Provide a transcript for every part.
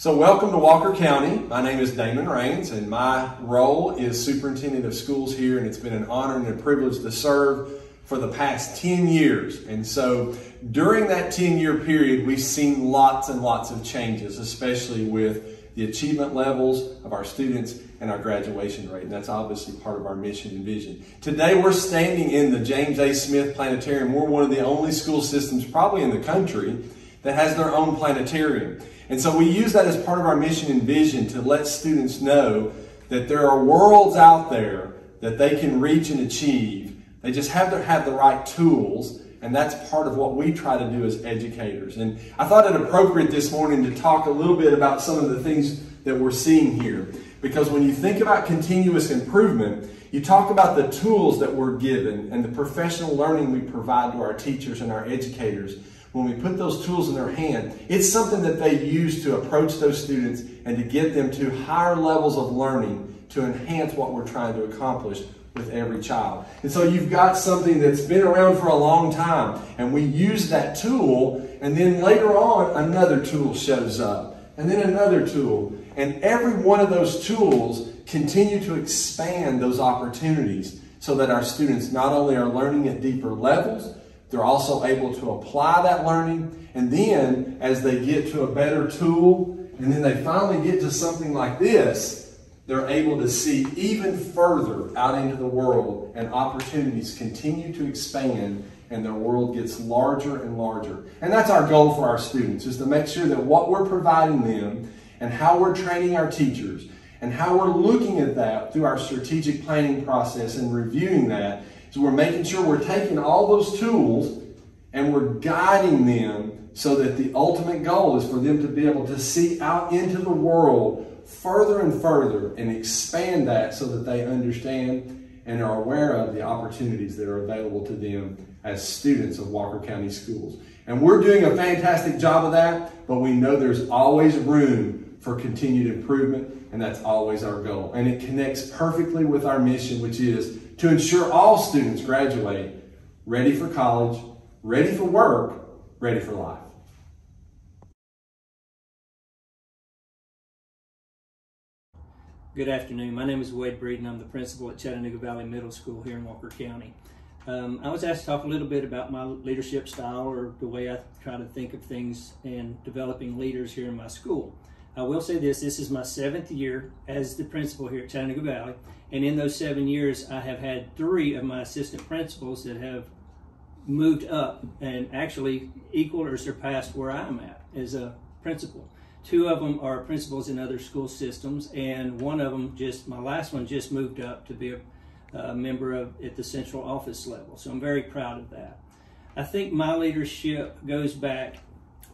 So welcome to Walker County. My name is Damon Rains, and my role is Superintendent of Schools here, and it's been an honor and a privilege to serve for the past 10 years. And so during that 10-year period, we've seen lots and lots of changes, especially with the achievement levels of our students and our graduation rate. And that's obviously part of our mission and vision. Today, we're standing in the James A. Smith Planetarium. We're one of the only school systems probably in the country that has their own planetarium. And so we use that as part of our mission and vision to let students know that there are worlds out there that they can reach and achieve. They just have to have the right tools, and that's part of what we try to do as educators. And I thought it appropriate this morning to talk a little bit about some of the things that we're seeing here. Because when you think about continuous improvement, you talk about the tools that we're given and the professional learning we provide to our teachers and our educators. When we put those tools in their hand, it's something that they use to approach those students and to get them to higher levels of learning to enhance what we're trying to accomplish with every child. And so you've got something that's been around for a long time, and we use that tool, and then later on another tool shows up, and then another tool. And every one of those tools continue to expand those opportunities so that our students not only are learning at deeper levels, they're also able to apply that learning, and then as they get to a better tool, and then they finally get to something like this, they're able to see even further out into the world, and opportunities continue to expand, and their world gets larger and larger. And that's our goal for our students, is to make sure that what we're providing them and how we're training our teachers and how we're looking at that through our strategic planning process and reviewing that, so we're making sure we're taking all those tools and we're guiding them so that the ultimate goal is for them to be able to see out into the world further and further and expand that so that they understand and are aware of the opportunities that are available to them as students of Walker County Schools. And we're doing a fantastic job of that, but we know there's always room for continued improvement, and that's always our goal. And it connects perfectly with our mission, which is to ensure all students graduate ready for college, ready for work, ready for life. Good afternoon. My name is Wade Breeden. I'm the principal at Chattanooga Valley Middle School here in Walker County. I was asked to talk a little bit about my leadership style, or the way I try to think of things and developing leaders here in my school. I will say this is my 7th year as the principal here at Chattanooga Valley, and in those 7 years I have had 3 of my assistant principals that have moved up and actually equaled or surpassed where I'm at as a principal. 2 of them are principals in other school systems, and one of them, my last one, just moved up to be a member at the central office level. So I'm very proud of that. I think my leadership goes back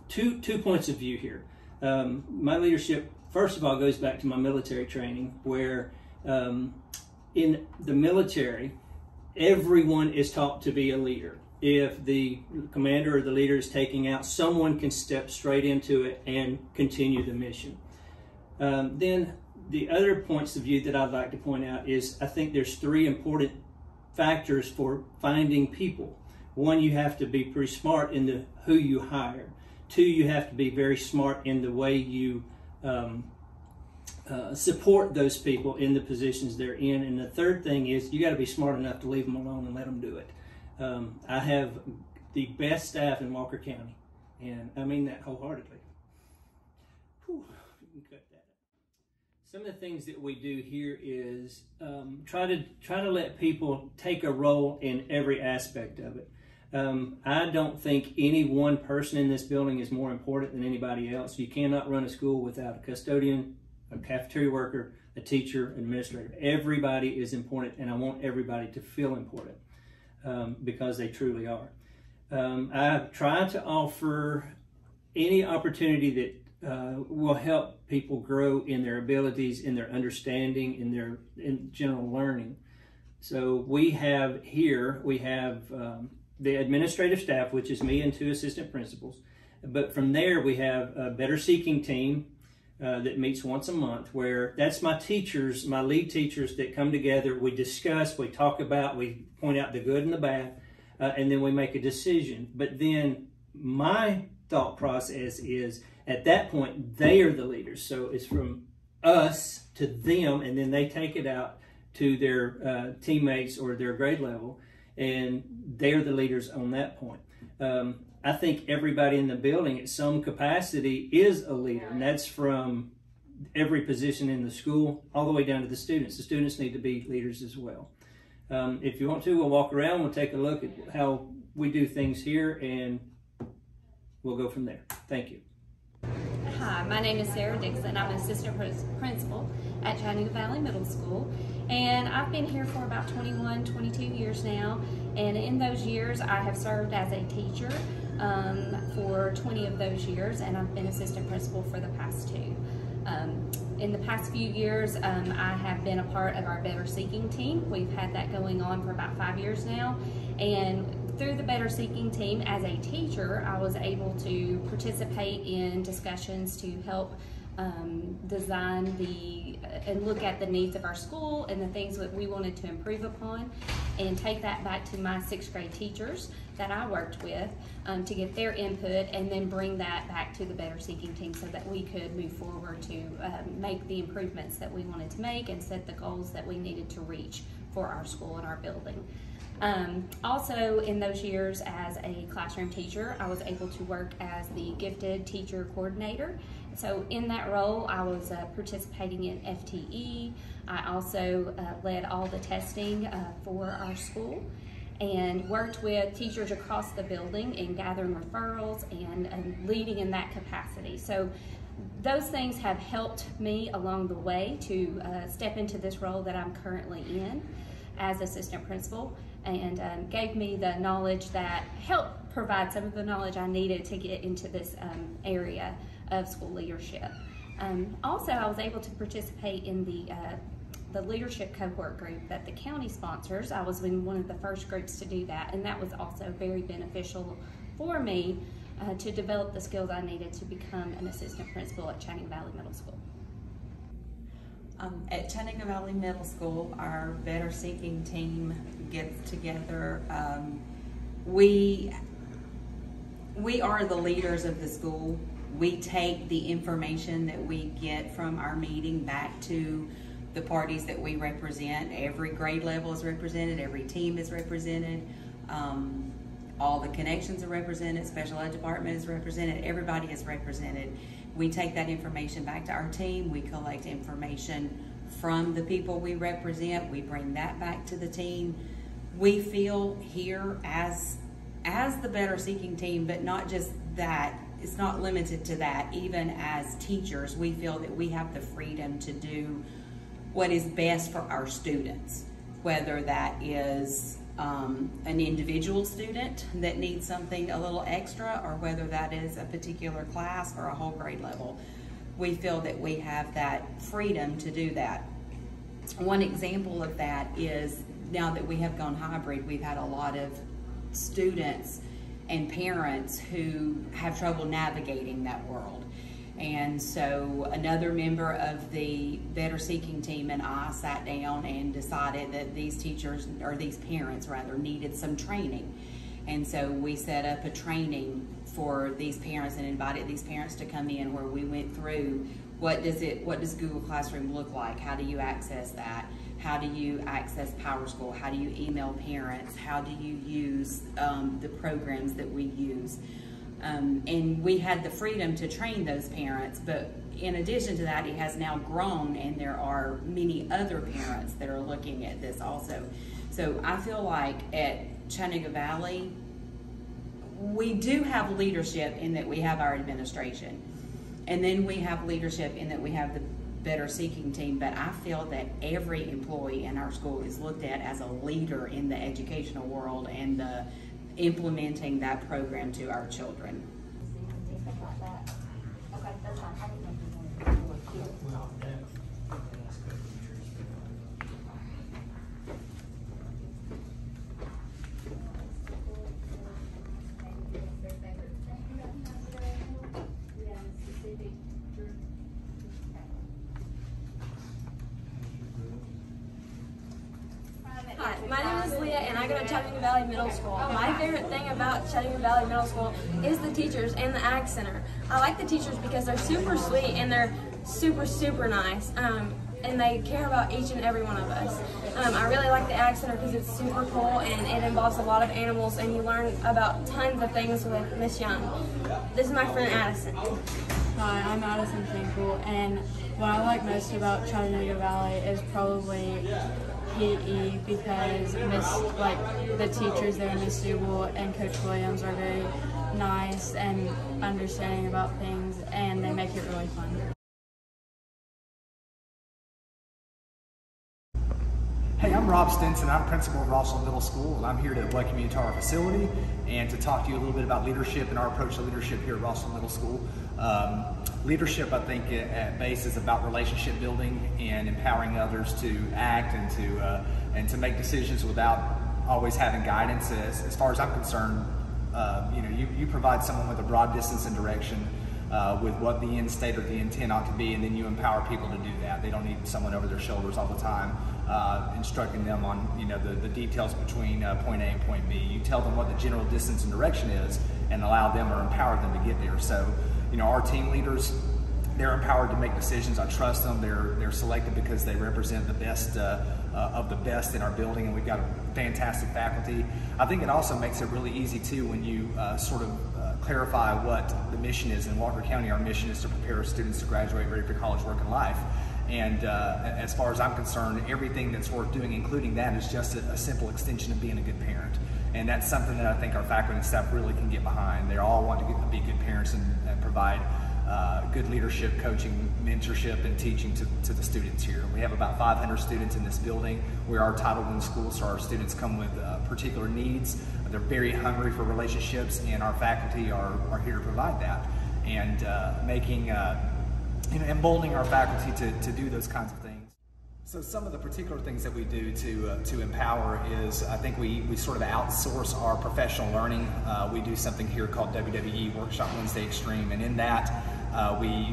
two points of view here. My leadership, first of all, goes back to my military training, where in the military, everyone is taught to be a leader. If the commander or the leader is taking out, someone can step straight into it and continue the mission. Then the other points of view that I'd like to point out is I think there's 3 important factors for finding people. 1, you have to be pretty smart in who you hire. 2, you have to be very smart in the way you support those people in the positions they're in. And the third thing is you got to be smart enough to leave them alone and let them do it. I have the best staff in Walker County, and I mean that wholeheartedly. Whew, you can cut that up. Some of the things that we do here is try to let people take a role in every aspect of it. I don't think any one person in this building is more important than anybody else. You cannot run a school without a custodian, a cafeteria worker, a teacher, an administrator. Everybody is important, and I want everybody to feel important because they truly are. I try to offer any opportunity that will help people grow in their abilities, in their understanding, in general learning. So we have the administrative staff, which is me and 2 assistant principals. But from there, we have a Better Seeking team that meets once a month, where that's my teachers, my lead teachers that come together. We discuss, we talk about, we point out the good and the bad, and then we make a decision. But then my thought process is At that point, they are the leaders. So it's from us to them, and then they take it out to their teammates or their grade level, and they're the leaders on that point. I think everybody in the building at some capacity is a leader, and that's from every position in the school all the way down to the students. The students need to be leaders as well. If you want to, we'll walk around, we'll take a look at how we do things here, and we'll go from there. Thank you. Hi, my name is Sarah Dixon. I'm an assistant principal at Chattanooga Valley Middle School, and I've been here for about 21, 22 years now, and in those years I have served as a teacher for 20 of those years, and I've been assistant principal for the past 2. In the past few years, I have been a part of our Better Seeking team. We've had that going on for about 5 years now, and through the Better Seeking team, as a teacher, I was able to participate in discussions to help design and look at the needs of our school and the things that we wanted to improve upon, and take that back to my 6th grade teachers that I worked with to get their input, and then bring that back to the Better Seeking team so that we could move forward to make the improvements that we wanted to make and set the goals that we needed to reach for our school and our building. Also, in those years as a classroom teacher, I was able to work as the gifted teacher coordinator. So in that role, I was participating in FTE. I also led all the testing for our school, and worked with teachers across the building in gathering referrals and leading in that capacity. So those things have helped me along the way to step into this role that I'm currently in as assistant principal, and gave me the knowledge that helped provide some of the knowledge I needed to get into this area of school leadership. Also, I was able to participate in the leadership cohort group that the county sponsors. I was in one of the first groups to do that, and that was also very beneficial for me to develop the skills I needed to become an assistant principal at Chattanooga Valley Middle School. At Chattanooga Valley Middle School, our Better Seeking team gets together. We are the leaders of the school. We take the information that we get from our meeting back to the parties that we represent. Every grade level is represented, every team is represented, all the connections are represented, special ed department is represented, everybody is represented. We take that information back to our team, we collect information from the people we represent, we bring that back to the team. We feel here as the Better Seeking team, but not just that, it's not limited to that. Even as teachers, we feel that we have the freedom to do what is best for our students, whether that is an individual student that needs something a little extra, or whether that is a particular class or a whole grade level. We feel that we have that freedom to do that. One example of that is, now that we have gone hybrid, we've had a lot of students and parents who have trouble navigating that world. And so another member of the Better Seeking team and I sat down and decided that these teachers, or these parents rather, needed some training. And so we set up a training for these parents and invited these parents to come in, where we went through what does Google Classroom look like? How do you access that? How do you access PowerSchool? How do you email parents? How do you use the programs that we use? And we had the freedom to train those parents, but in addition to that, it has now grown, and there are many other parents that are looking at this also. So I feel like at Chattanooga Valley, we do have leadership in that we have our administration, and then we have leadership in that we have the Better Seeking team, but I feel that every employee in our school is looked at as a leader in the educational world and implementing that program to our children. Hi, my name is Leah, and I go to to Chattanooga Valley Middle School. My favorite thing about Chattanooga Valley Middle School is the teachers and the Ag Center. I like the teachers because they're super sweet and they're super nice. And they care about each and every one of us. I really like the Ag Center because it's super cool and it involves a lot of animals and you learn about tons of things with Miss Young. This is my friend Addison. Hi, I'm Addison Finkel, and what I like most about Chattanooga Valley is probably PE because the teachers there, Miss Dubel and Coach Williams, are very nice and understanding about things, and they make it really fun. Hey, I'm Rob Stinson. I'm principal of Rossville Middle School, and I'm here to welcome you to our facility and to talk to you a little bit about leadership and our approach to leadership here at Rossville Middle School. Leadership, I think, at base is about relationship building and empowering others to act and to make decisions without always having guidance. As far as I'm concerned, you provide someone with a broad distance and direction with what the end state or the intent ought to be, and then you empower people to do that. They don't need someone over their shoulders all the time instructing them on the details between point A and point B. You tell them what the general distance and direction is and allow them or empower them to get there. So our team leaders, they're empowered to make decisions. I trust them. They're selected because they represent the best of the best in our building, and we've got a fantastic faculty. I think it also makes it really easy too when you clarify what the mission is. In Walker County, our mission is to prepare students to graduate ready for college, work, and life. And as far as I'm concerned, everything that's worth doing, including that, is just a simple extension of being a good parent. And that's something that I think our faculty and staff really can get behind. They all want to be good parents and provide good leadership, coaching, mentorship, and teaching to the students here. We have about 500 students in this building. We are a Title I school, so our students come with particular needs. They're very hungry for relationships, and our faculty are here to provide that. And emboldening our faculty to do those kinds of things. So some of the particular things that we do to empower is, I think we sort of outsource our professional learning. We do something here called WWE Workshop Wednesday Extreme, and in that we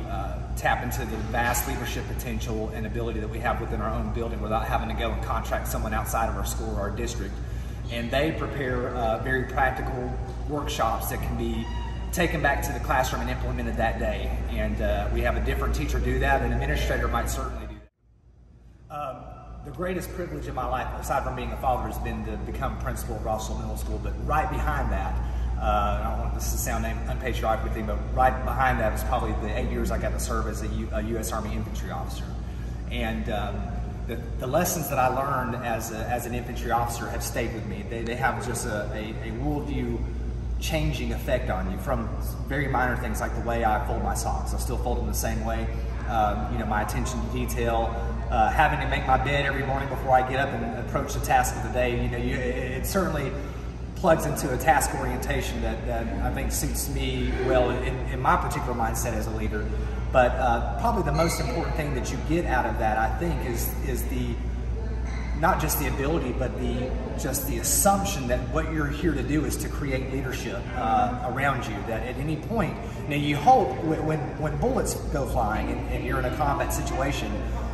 tap into the vast leadership potential and ability that we have within our own building without having to go and contract someone outside of our school or our district. And they prepare very practical workshops that can be taken back to the classroom and implemented that day. And we have a different teacher do that. An administrator might certainly do that. The greatest privilege in my life, aside from being a father, has been to become principal of Rossville Middle School. But right behind that, I don't want this to sound unpatriotic with you, but right behind that is probably the 8 years I got to serve as a U.S. Army infantry officer. And the lessons that I learned as an infantry officer have stayed with me. They have just a worldview changing effect on you, from very minor things like the way I fold my socks. I still fold them the same way. My attention to detail, having to make my bed every morning before I get up and approach the task of the day. It certainly plugs into a task orientation that I think suits me well in my particular mindset as a leader. But probably the most important thing that you get out of that, I think, is the not just the ability, but just the assumption that what you're here to do is to create leadership around you. That at any point, you hope when bullets go flying and you're in a combat situation,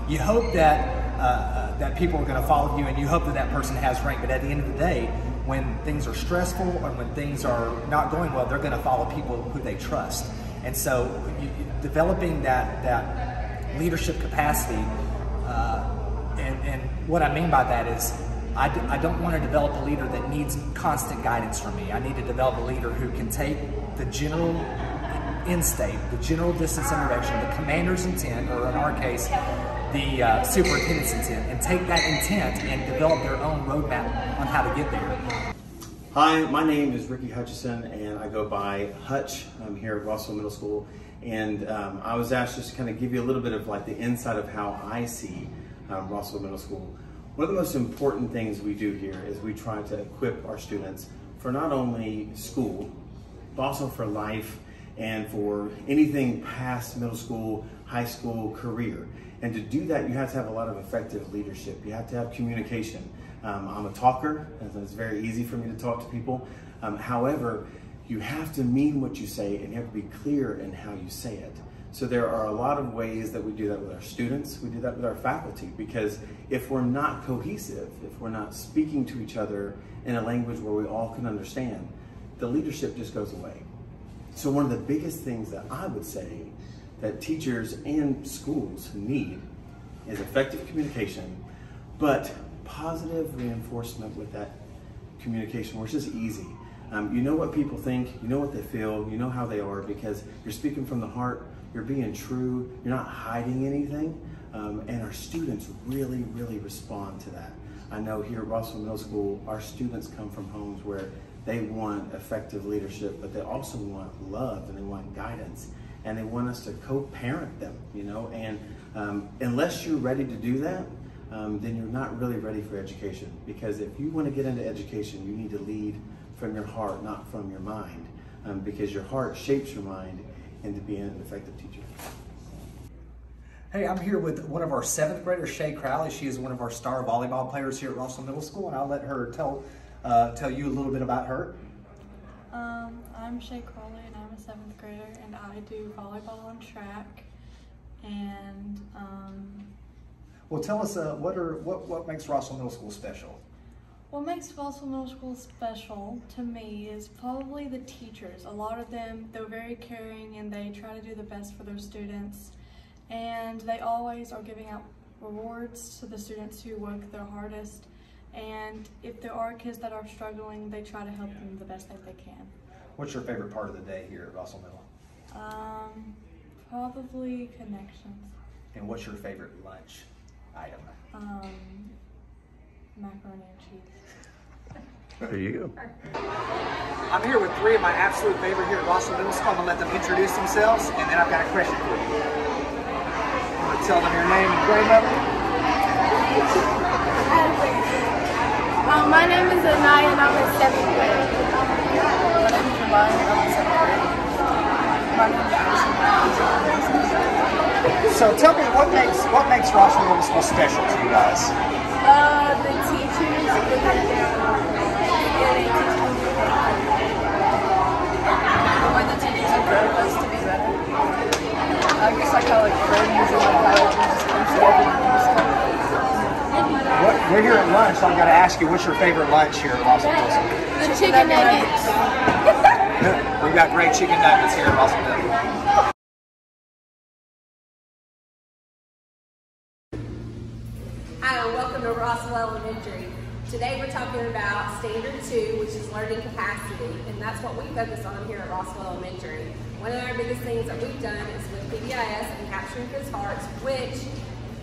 you hope that people are going to follow you, and you hope that person has rank. But at the end of the day, when things are stressful or when things are not going well, they're going to follow people who they trust. And so, developing that leadership capacity. And what I mean by that is I don't want to develop a leader that needs constant guidance from me. I need to develop a leader who can take the general end state, the general distance and direction, the commander's intent, or in our case, the superintendent's intent, and take that intent and develop their own roadmap on how to get there. Hi, my name is Ricky Hutchison, and I go by Hutch. I'm here at Rossville Middle School, and I was asked just to kind of give you a little bit of like the insight of how I see Rossville Middle School. One of the most important things we do here is we try to equip our students for not only school, but also for life and for anything past middle school, high school, career. And to do that, you have to have a lot of effective leadership. You have to have communication. I'm a talker, and it's very easy for me to talk to people. However, you have to mean what you say, and you have to be clear in how you say it. So there are a lot of ways that we do that with our students, we do that with our faculty, because if we're not cohesive, if we're not speaking to each other in a language where we all can understand, the leadership just goes away. So one of the biggest things that I would say that teachers and schools need is effective communication, but positive reinforcement with that communication, which is easy. You know what people think, you know what they feel, you know how they are, because you're speaking from the heart, you're being true, you're not hiding anything, and our students really, really respond to that. I know here at Rossville Middle School, our students come from homes where they want effective leadership, but they also want love and they want guidance, and they want us to co-parent them, you know, and unless you're ready to do that, then you're not really ready for education, because if you want to get into education, you need to lead from your heart, not from your mind, because your heart shapes your mind into being an effective teacher. Hey, I'm here with one of our 7th graders, Shay Crowley. She is one of our star volleyball players here at Rossville Middle School, and I'll let her tell you a little bit about her. I'm Shay Crowley, and I'm a 7th grader, and I do volleyball and track. And Well, tell us what makes Rossville Middle School special. what makes Rossville Middle School special to me is probably the teachers. A lot of them, they're very caring and they try to do the best for their students. And they always are giving out rewards to the students who work their hardest. And if there are kids that are struggling, they try to help them the best that they can. What's your favorite part of the day here at Rossville Middle? Probably connections. And what's your favorite lunch item? Macaroni and cheese. There you go. I'm here with 3 of my absolute favorite here at Rossville Middle School. I'm going to let them introduce themselves, and then I've got a question for you. I'm going to tell them your name and grade level. My name is Anaya and I'm in 7th grade. My name is Rebecca and I'm in 7th grade. My name is Allison. So tell me, what makes Rossville Middle School special to you guys? The teachers, and they teach me The way the teachers encourage us to be better. I guess I call it friends and We're here at lunch, so I've got to ask you, what's your favorite lunch here at Rossville Middle School? the chicken nuggets. We've got great chicken nuggets here at Rossville Middle. Hi, and welcome to Rossville Elementary. Today we're talking about Standard 2, which is learning capacity, and that's what we focus on here at Rossville Elementary. One of our biggest things that we've done is with PBIS and Capturing Kids' Hearts, which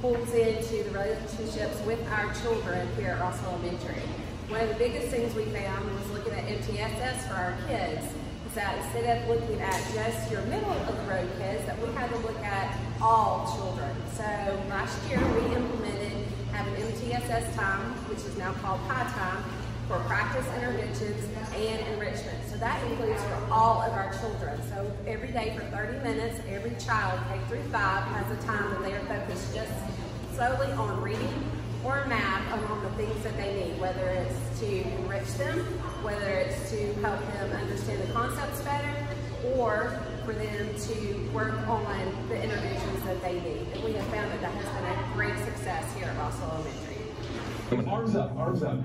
pulls into the relationships with our children here at Rossville Elementary. One of the biggest things we found was looking at MTSS for our kids, is that instead of looking at just your middle of the road kids, that we had to look at all children. So last year we implemented having MTSS time, which is now called PI time, for practice interventions and enrichment. So that includes for all of our children. So every day for 30 minutes, every child, K through 5, has a time that they are focused just solely on reading or math, on the things that they need, whether it's to enrich them, whether it's to help them understand the concepts better, or for them to work on the interventions that they need. And we have found that that has been a great success here at Rossville Elementary. Arms up, arms up.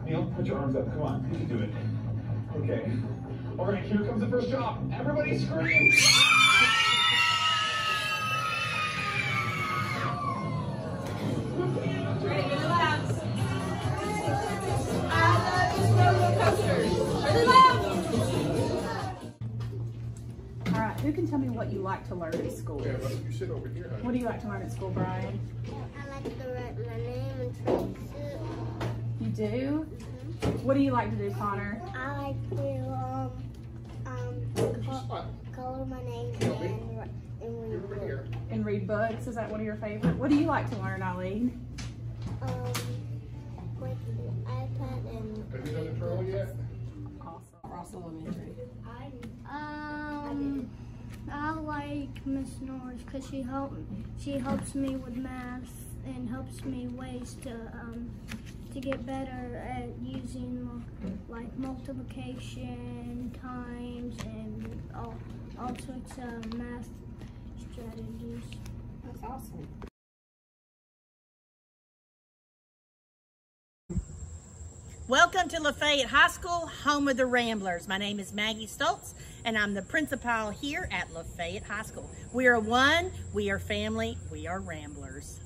Neil, put your arms up, come on, you can do it. Okay. All right, here comes the first drop. Everybody scream! Ready, really loud. I love you, roller coasters. Really loud. All right, who can tell me what you like to learn at school? Yeah, you sit over here. What do you like to learn at school, Brian? I like to write my name and trace it. You do? What do you like to do, Connor? I like to color my name and read books. And read books? Is that one of your favorite? What do you like to learn, Eileen? With the iPad and. Have you done the turtle yet? Awesome. Rossville Elementary. I like Miss Norris because she helps me with math and helps me ways to get better at using like multiplication, times, and all sorts of math strategies. That's awesome. Welcome to Lafayette High School, home of the Ramblers. My name is Maggie Stoltz, and I'm the principal here at Lafayette High School. We are one, we are family, we are Ramblers.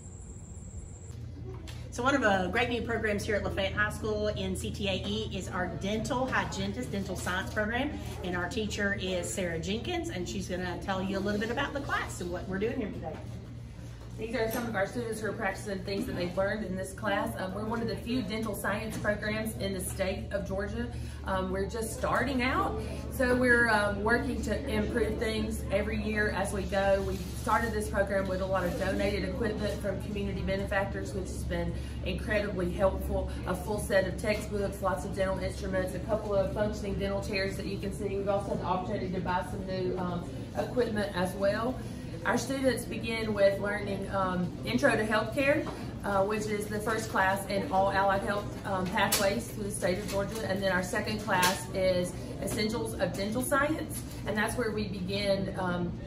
So one of the great new programs here at Lafayette High School in CTAE is our dental hygienist, dental science program. And our teacher is Sarah Jenkins, and she's gonna tell you a little bit about the class and what we're doing here today. These are some of our students who are practicing things that they've learned in this class. We're one of the few dental science programs in the state of Georgia. We're just starting out, so we're working to improve things every year as we go. We started this program with a lot of donated equipment from community benefactors, which has been incredibly helpful. A full set of textbooks, lots of dental instruments, a couple of functioning dental chairs that you can see. We've also had the opportunity to buy some new equipment as well. Our students begin with learning Intro to Healthcare, which is the first class in all allied health pathways through the state of Georgia. And then our second class is Essentials of Dental Science. And that's where we begin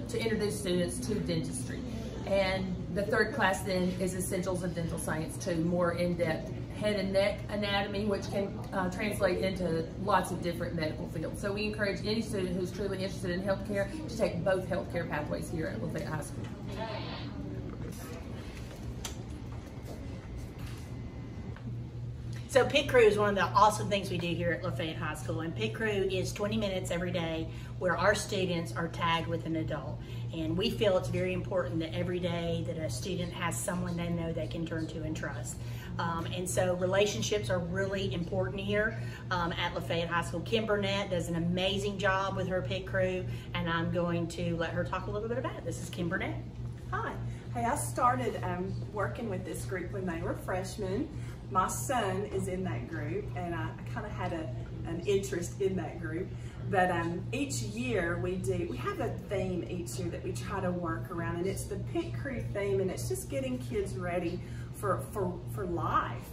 to introduce students to dentistry. And the third class then is Essentials of Dental Science, to more in-depth head and neck anatomy, which can translate into lots of different medical fields. So we encourage any student who's truly interested in healthcare to take both healthcare pathways here at Lafayette High School. So Pit Crew is one of the awesome things we do here at Lafayette High School, and Pit Crew is 20 minutes every day where our students are tagged with an adult. And we feel it's very important that every day that a student has someone they know they can turn to and trust. And so relationships are really important here at Lafayette High School. Kim Burnett does an amazing job with her Pit Crew, and I'm going to let her talk a little bit about it. This is Kim Burnett. Hi. Hey, I started working with this group when they were freshmen. My son is in that group, and I kind of had an interest in that group. But each year we have a theme each year that we try to work around, and it's the Pit Crew theme, and it's just getting kids ready for life.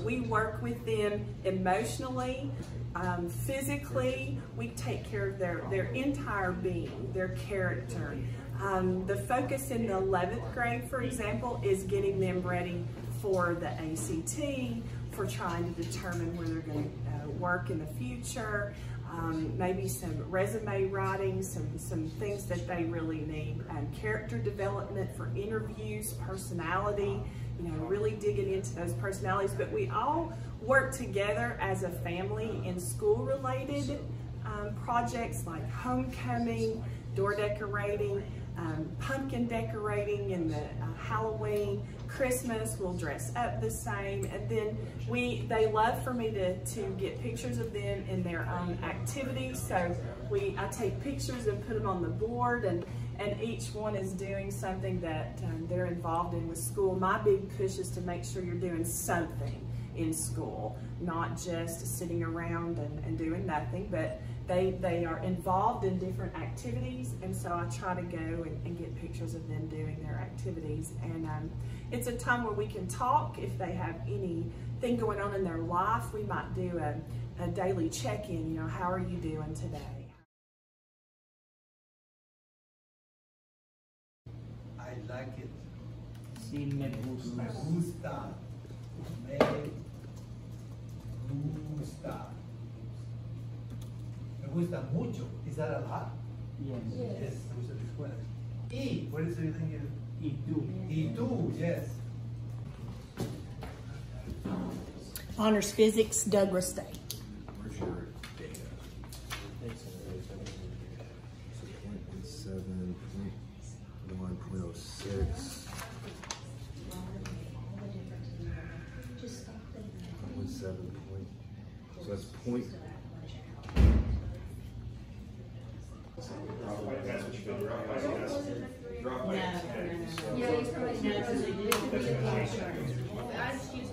We work with them emotionally, physically. We take care of their entire being, their character. The focus in the 11th grade, for example, is getting them ready for the ACT, for trying to determine where they're going to work in the future, maybe some resume writing, some things that they really need, character development for interviews, personality, really digging into those personalities. But we all work together as a family in school-related projects like homecoming, door decorating, pumpkin decorating in the Halloween, Christmas, we'll dress up the same. And then they love for me to get pictures of them in their own activities. So I take pictures and put them on the board, and each one is doing something that they're involved in with school. My big push is to make sure you're doing something in school, not just sitting around and doing nothing, but they are involved in different activities, and so I try to go and get pictures of them doing their activities. And it's a time where we can talk. If they have anything going on in their life, we might do a daily check-in, how are you doing today? I like it. Sí, me gusta. Me gusta. Me gusta. Me gusta mucho. Is that a lot? Yes. Yes. Me gusta la escuela. Y, what is everything you? Y tú. Y tú, yes. Honors Physics, Doug Restay. Where's your data? 0.17, 1.06. 0.7 point. So that's point. That's what you could drop by. Yeah, he's probably I just use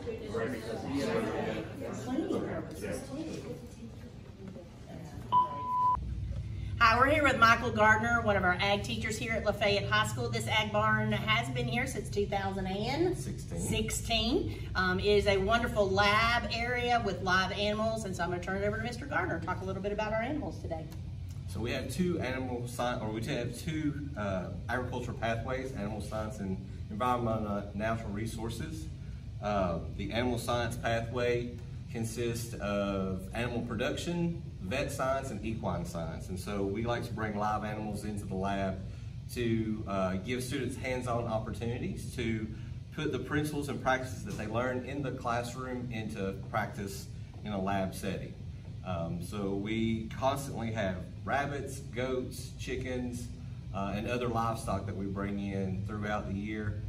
Hi, we're here with Michael Gardner, one of our ag teachers here at Lafayette High School. This ag barn has been here since 2016. It is a wonderful lab area with live animals, and so I'm going to turn it over to Mr. Gardner to talk a little bit about our animals today. So we have two animal science, or we have two agricultural pathways: animal science and environmental natural resources. The animal science pathway consists of animal production, vet science, and equine science. And so we like to bring live animals into the lab to give students hands-on opportunities to put the principles and practices that they learn in the classroom into practice in a lab setting. So we constantly have rabbits, goats, chickens, and other livestock that we bring in throughout the year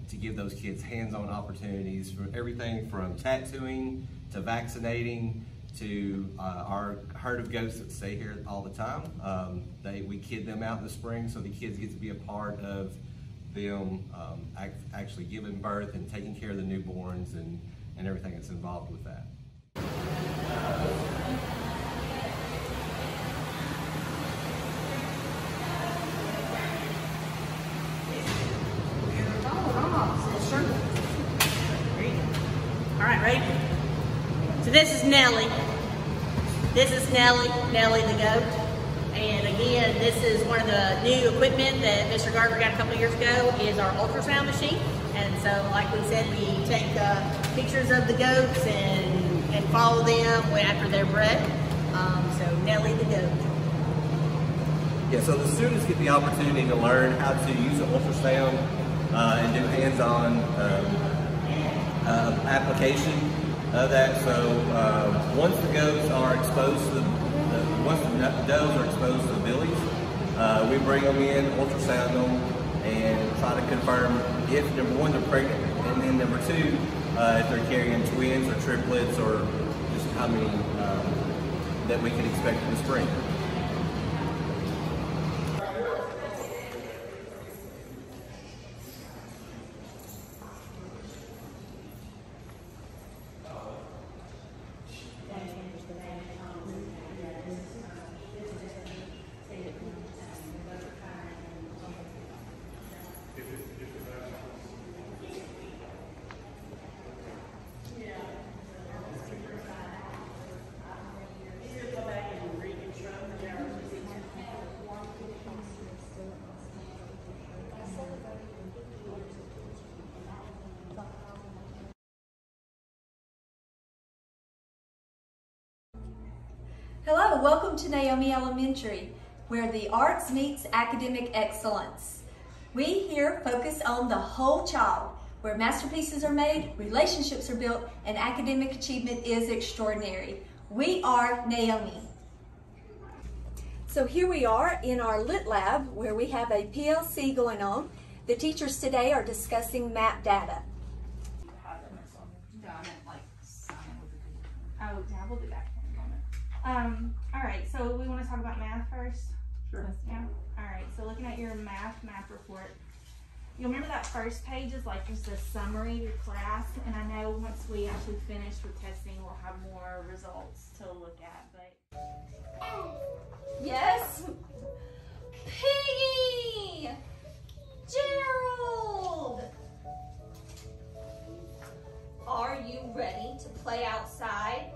to give those kids hands-on opportunities for everything from tattooing to vaccinating to our herd of goats that stay here all the time. We kid them out in the spring, so the kids get to be a part of them actually giving birth and taking care of the newborns and everything that's involved with that. All right, ready? So this is Nellie. This is Nellie the goat. And again, this is one of the new equipment that Mr. Gardner got a couple of years ago, is our ultrasound machine. And so, like we said, we take pictures of the goats and follow them after they're bred. So Nellie the goat. Yeah, so the students get the opportunity to learn how to use an ultrasound and do hands-on application of that. So once the goats are exposed to once the does are exposed to the billies, we bring them in, ultrasound them, and try to confirm if, number one, they're pregnant, and then number two, if they're carrying twins or triplets, or just how many that we can expect in the spring. Hello, welcome to Naomi Elementary, where the arts meets academic excellence. We here focus on the whole child, where masterpieces are made, relationships are built, and academic achievement is extraordinary. We are Naomi. So here we are in our Lit Lab, where we have a PLC going on. The teachers today are discussing map data. Oh, yeah, we'll do that in a moment. All right, so we want to talk about math first? Sure. Yeah. All right, so looking at your map report, you'll remember that first page is like just a summary of your class, and I know once we actually finish with testing, we'll have more results to look at, but. Yes? Piggy! Gerald! Are you ready to play outside?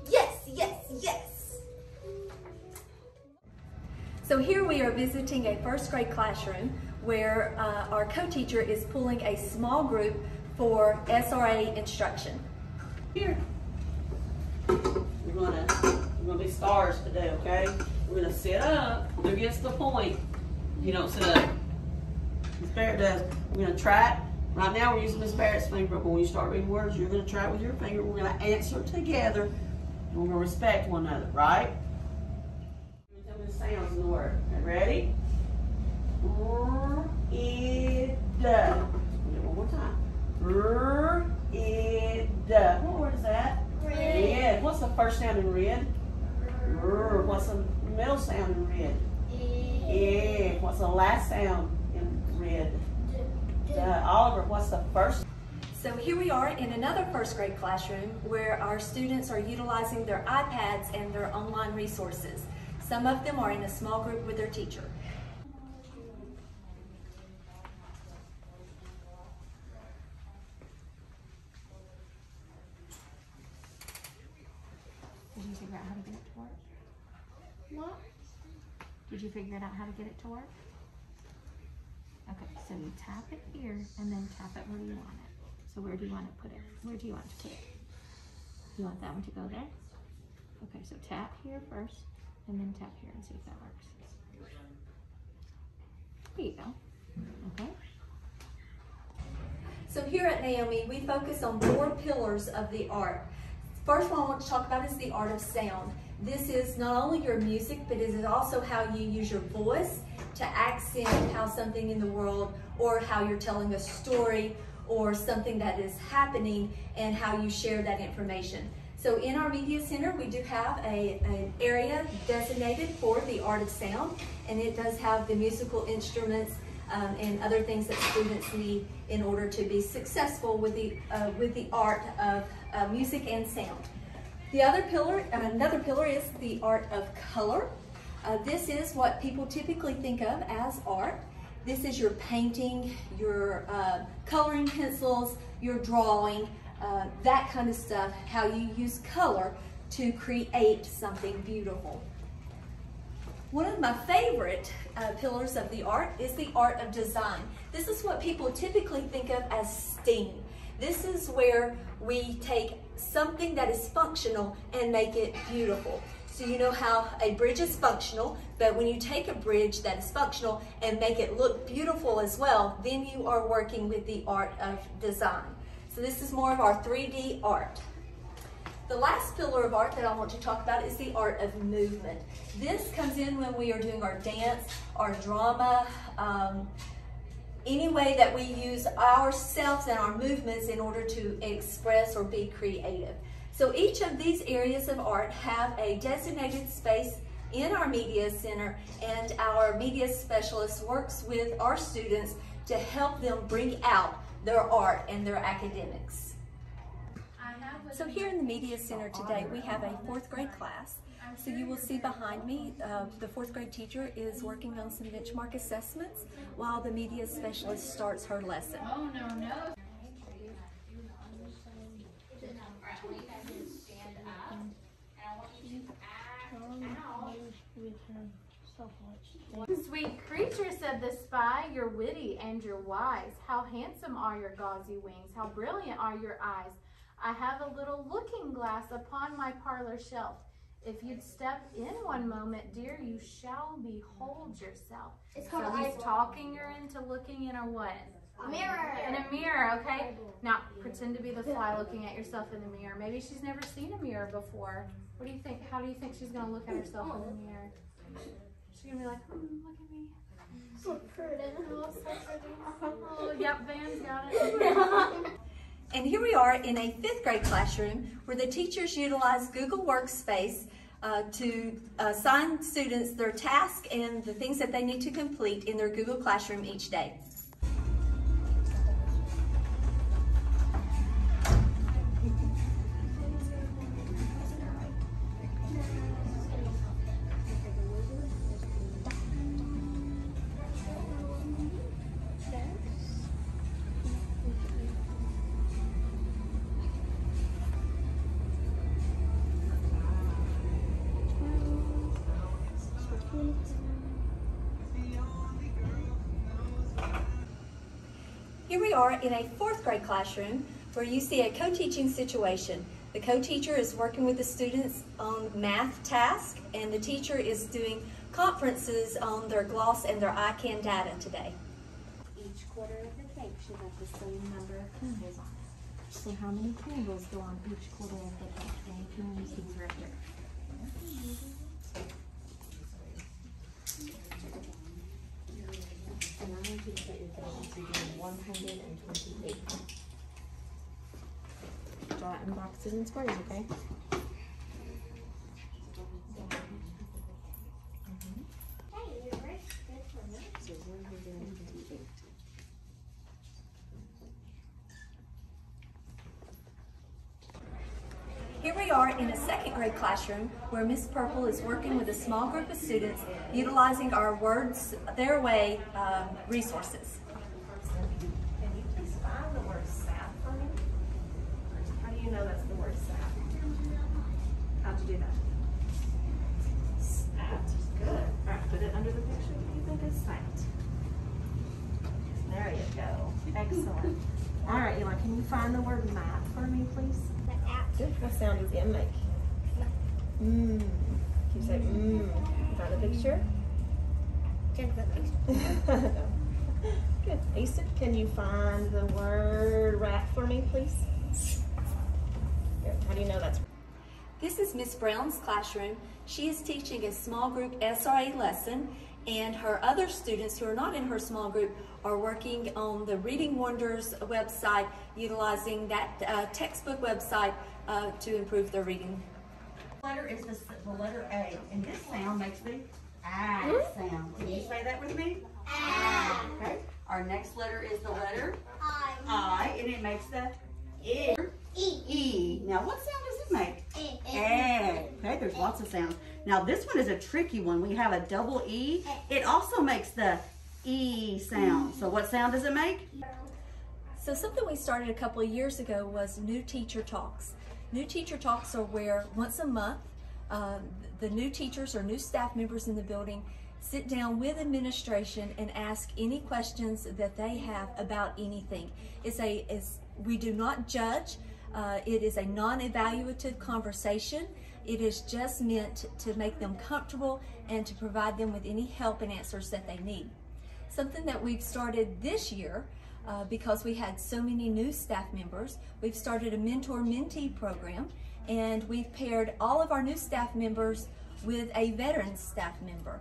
Yes, yes, yes! So here we are visiting a first grade classroom where our co-teacher is pulling a small group for SRA instruction. Here. We're gonna be stars today, okay? We're gonna sit up against the point. You don't sit up. Miss Barrett does. We're gonna try it. Right now we're using Miss Barrett's finger, but when you start reading words, you're gonna try it with your finger. We're gonna answer together, and we're gonna respect one another, right? You're gonna tell me the sounds in the word. Okay, ready? Id. Do it one more time. Id. What word is that? Red. What's the first sound in red? What's the middle sound in red? Yeah. What's the last sound in red? Oliver, what's the first? So here we are in another first grade classroom where our students are utilizing their iPads and their online resources. Some of them are in a small group with their teacher. Did you figure out how to get it to work? What? Did you figure out how to get it to work? Okay, so you tap it here and then tap it where you want it. So where do you want to put it? Where do you want to put it? You want that one to go there? Okay, so tap here first and then tap here and see if that works. There you go. Okay. So here at Naomi, we focus on 4 pillars of the art. First one I want to talk about is the art of sound. This is not only your music, but it is also how you use your voice to accent how something in the world, or how you're telling a story, or something that is happening, and how you share that information. So in our Media Center, we do have an area designated for the art of sound, and it does have the musical instruments and other things that students need in order to be successful with the art of music and sound. The other pillar, another pillar, is the art of color. This is what people typically think of as art. This is your painting, your coloring pencils, your drawing, that kind of stuff, how you use color to create something beautiful. One of my favorite pillars of the art is the art of design. This is what people typically think of as STEAM. This is where we take something that is functional and make it beautiful. So you know how a bridge is functional, but when you take a bridge that is functional and make it look beautiful as well, then you are working with the art of design. So this is more of our 3D art. The last pillar of art that I want to talk about is the art of movement. This comes in when we are doing our dance, our drama, any way that we use ourselves and our movements in order to express or be creative. So each of these areas of art have a designated space in our Media Center, and our media specialist works with our students to help them bring out their art and their academics. So here in the Media Center today, we have a 4th grade class. So you will see behind me, the 4th grade teacher is working on some benchmark assessments while the media specialist starts her lesson. Oh, no, no. Sweet creature, said the spy, you're witty and you're wise. How handsome are your gauzy wings, how brilliant are your eyes. I have a little looking glass upon my parlor shelf. If you'd step in one moment, dear, you shall behold yourself. So he's talking her into looking in a what? A mirror. In a mirror, okay? Now, pretend to be the fly looking at yourself in the mirror. Maybe she's never seen a mirror before. What do you think? How do you think she's going to look at herself in the mirror? She's going to be like, look at me. So pretty. Oh, yep, Van's got it. And here we are in a 5th grade classroom where the teachers utilize Google Workspace to assign students their tasks and the things that they need to complete in their Google Classroom each day. Here we are in a 4th grade classroom where you see a co-teaching situation. The co-teacher is working with the students on math tasks, and the teacher is doing conferences on their gloss and their ICANN data today. Each quarter of the cake should have the same number of candles on it. So how many candles go on each quarter of the cake? And you can use these right here. And I want you to put your cake into 128. Draw it in boxes and squares, okay? So 128. Here we are in a 2nd grade classroom where Miss Purple is working with a small group of students utilizing our Words Their Way resources. Can you please find the word sap for me? How do you know that's the word sap? How'd you do that? Sap. Good. All right, put it under go. Excellent. All right, Eli, can you find the word map for me, please? Good. What sound does M make? Mmm. Can you say mmm? Find a picture? Good. Easton, can you find the word rat for me, please? Good. How do you know that's? This is Miss Brown's classroom. She is teaching a small group SRA lesson, and her other students who are not in her small group are working on the Reading Wonders website, utilizing that textbook website to improve their reading. The letter is the letter A, and this sound makes the I sound. Can you say that with me? I. Okay. Our next letter is the letter I, and it makes the E. Now, what sound does it make? E. Okay, there's lots of sounds. Now, this one is a tricky one. We have a double E. It also makes the E sound. So what sound does it make? So something we started a couple of years ago was New Teacher Talks. New Teacher Talks are where once a month, the new teachers or new staff members in the building sit down with administration and ask any questions that they have about anything. We do not judge. It is a non-evaluative conversation. It is just meant to make them comfortable and to provide them with any help and answers that they need. Something that we've started this year, because we had so many new staff members, we've started a mentor-mentee program, and we've paired all of our new staff members with a veteran staff member.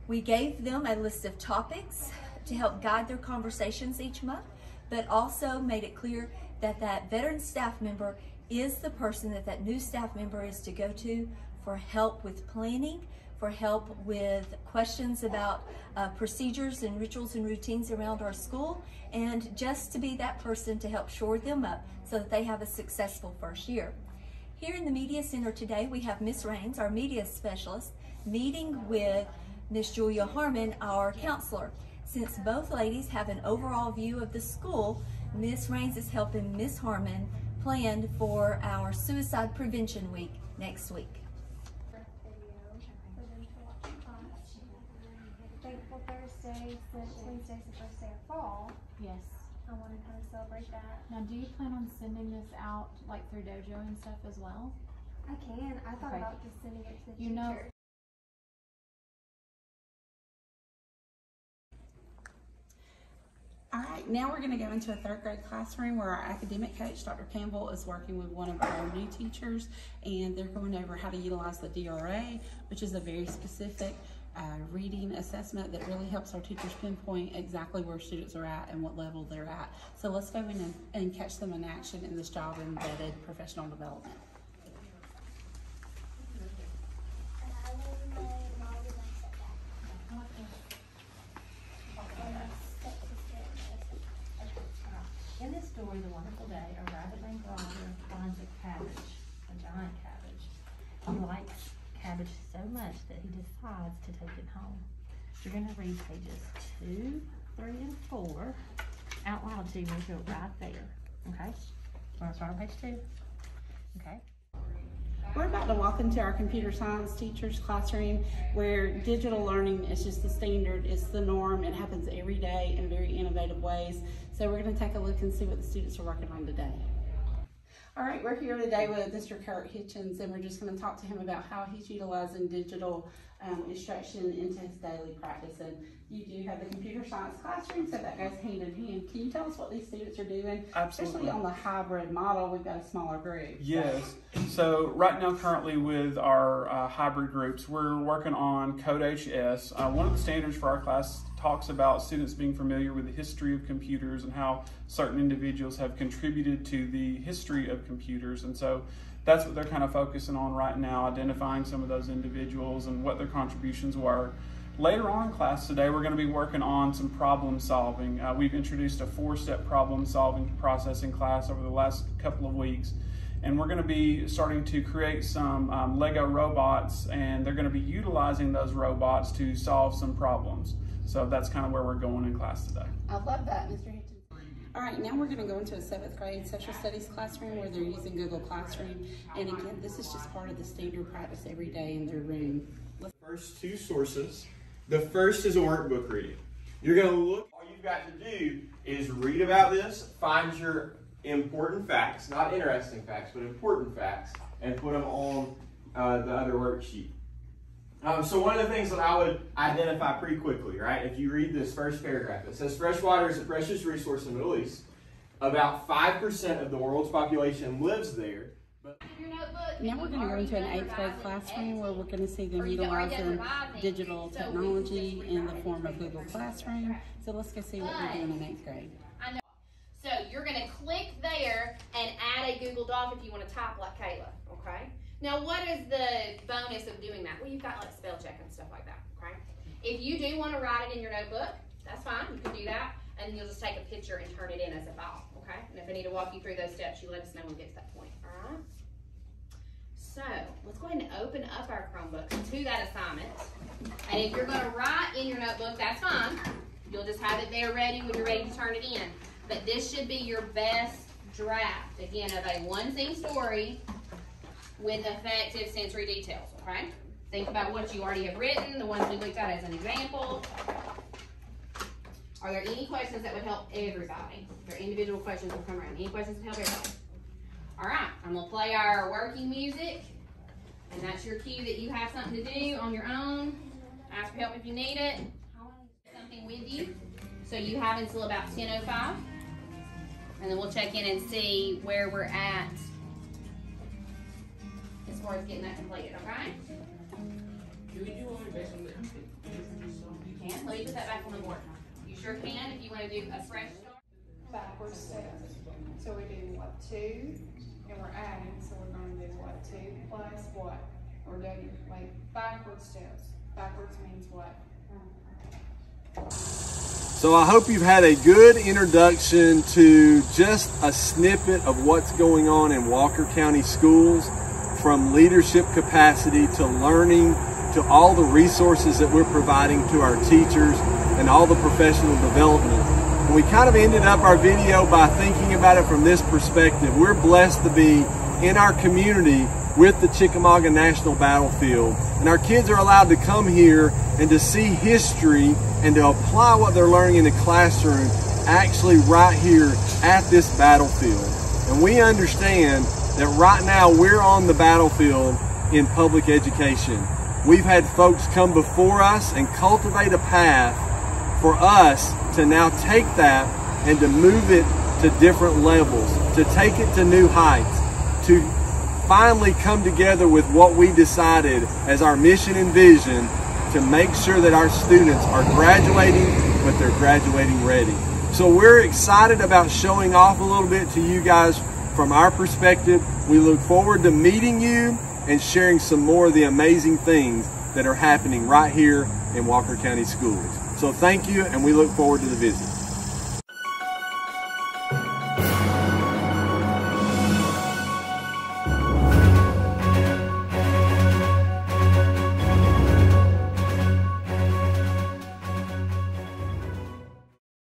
We gave them a list of topics to help guide their conversations each month, but also made it clear that that veteran staff member is the person that new staff member is to go to for help with planning, for help with questions about procedures and rituals and routines around our school, and just to be that person to help shore them up so that they have a successful first year. Here in the Media Center today, we have Miss Raines, our media specialist, meeting with Miss Julia Harmon, our counselor. Since both ladies have an overall view of the school, Miss Raines is helping Miss Harmon plan for our Suicide Prevention Week next week. Thankful Thursday, since Wednesday's the first day of fall. Yes. I want to kind of celebrate that. Now, do you plan on sending this out like through Dojo and stuff as well? I can. I thought about just sending it to the teachers. Know, all right, now we're going to go into a third grade classroom where our academic coach, Dr. Campbell, is working with one of our new teachers, and they're going over how to utilize the DRA, which is a very specific reading assessment that really helps our teachers pinpoint exactly where students are at and what level they're at. So let's go in and catch them in action in this job embedded professional development. In this story, The Wonderful Day, a rabbit named Roger finds a cabbage, a giant cabbage. He likes cabbage so much that he decides to take it home. You're going to read pages 2, 3, and 4 out loud to me right there. Okay? We're going to start on page 2. Okay? We're about to walk into our computer science teacher's classroom where digital learning is just the standard, it's the norm, it happens every day in very innovative ways. So we're going to take a look and see what the students are working on today. All right, we're here today with Mr. Kurt Hitchens, and we're just going to talk to him about how he's utilizing digital instruction into his daily practice. And you do have the computer science classroom, so that goes hand in hand. Can you tell us what these students are doing? Absolutely. Especially on the hybrid model, we've got a smaller group. Yes. So right now, currently with our hybrid groups, we're working on Code HS. One of the standards for our class talks about students being familiar with the history of computers and how certain individuals have contributed to the history of computers. And so that's what they're kind of focusing on right now, identifying some of those individuals and what their contributions were. Later on in class today, we're going to be working on some problem solving. We've introduced a 4-step problem solving process in class over the last couple of weeks. And we're going to be starting to create some Lego robots, and they're going to be utilizing those robots to solve some problems. So that's kind of where we're going in class today. I love that, Mr. Hitchens. All right, now we're going to go into a 7th grade social studies classroom where they're using Google Classroom. And again, this is just part of the standard practice every day in their room. First 2 sources. The first is a workbook reading. You're going to look, all you've you've got to do is read about this, find your important facts, not interesting facts, but important facts, and put them on the other worksheet. So one of the things that I would identify pretty quickly, right, if you read this first paragraph, it says freshwater is a precious resource in the Middle East. About 5% of the world's population lives there. Now we're going to go into an 8th grade classroom where we're going to see them utilizing digital technology in the form of Google Classroom. So let's go see what they're doing in 8th grade. So you're going to click there and add a Google Doc if you want to type like Kayla, okay? Now what is the bonus of doing that? Well, you've got like spell check and stuff like that, okay? If you do want to write it in your notebook, that's fine, you can do that. And then you'll just take a picture and turn it in as a file, okay? And if I need to walk you through those steps, you let us know when we get to that point, all right? So let's go ahead and open up our Chromebook to that assignment. And if you're going to write in your notebook, that's fine. You'll just have it there ready when you're ready to turn it in. But this should be your best draft, again, of a one-scene story with effective sensory details, okay? Think about what you already have written, the ones we looked at as an example. Are there any questions that would help everybody? There are individual questions that will come around. Any questions that help everybody? All right, I'm gonna play our working music, and that's your cue that you have something to do on your own. Ask for help if you need it. Something with you. So you have until about 10:05, and then we'll check in and see where we're at as far as getting that completed, okay? Do we do all the best on the You can. Let me put that back on the board. You sure can if you want to do a fresh start. Backwards steps. So we do what, 2, and we're adding, so we're going to do what, 2 plus what? We're doing like backwards steps. Backwards means what? So I hope you've had a good introduction to just a snippet of what's going on in Walker County schools, from leadership capacity to learning to all the resources that we're providing to our teachers and all the professional development. And we kind of ended up our video by thinking about it from this perspective. We're blessed to be in our community with the Chickamauga National Battlefield. And our kids are allowed to come here and to see history and to apply what they're learning in the classroom actually right here at this battlefield. And we understand that right now we're on the battlefield in public education. We've had folks come before us and cultivate a path for us to now take that and to move it to different levels, to take it to new heights, to finally come together with what we decided as our mission and vision to make sure that our students are graduating, but they're graduating ready. So we're excited about showing off a little bit to you guys from our perspective. We look forward to meeting you and sharing some more of the amazing things that are happening right here in Walker County Schools. So thank you, and we look forward to the visit.